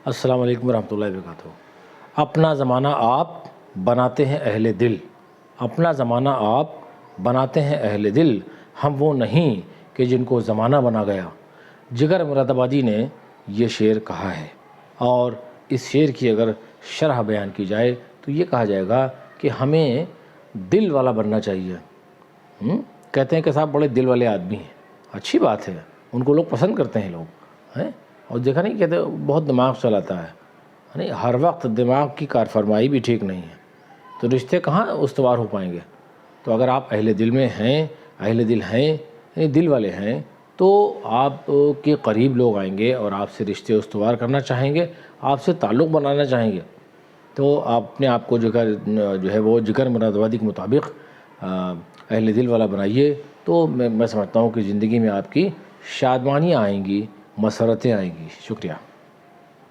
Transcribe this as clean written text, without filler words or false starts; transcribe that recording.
السلام علیکم ورحمۃ اللہ وبرکاتہ۔ اپنا زمانہ آپ بناتے ہیں اہل دل، اپنا زمانہ آپ بناتے ہیں اہل دل، ہم وہ نہیں کہ جن کو زمانہ بنا گیا۔ جگر مراد آبادی نے یہ شعر کہا ہے، اور اس شعر کی اگر شرح بیان کی جائے تو یہ کہا جائے گا کہ ہمیں دل والا بننا چاہیے۔ کہتے ہیں کہ صاحب بڑے دل والے آدمی ہیں، اچھی بات ہے، ان کو لوگ پسند کرتے ہیں لوگ ہیں، اور دیکھا نہیں کہتے بہت دماغ چلاتا ہے، نہیں ہر وقت دماغ کی کارفرمائی بھی ٹھیک نہیں ہے، تو رشتے کہاں استوار ہو پائیں گے۔ تو اگر آپ اہل دل میں ہیں، اہل دل ہیں، یعنی دل والے ہیں، تو آپ کے قریب لوگ آئیں گے اور آپ سے رشتے استوار کرنا چاہیں گے، آپ سے تعلق بنانا چاہیں گے، تو آپ اپنے آپ کو جو ہے وہ جگر مراد آبادی کے مطابق اہل دل والا بنائیے، تو میں سمجھتا ہوں کہ زندگی میں آپ کی شادمانیاں آئیں گی، مسرتیں آئیں گی۔ شکریہ۔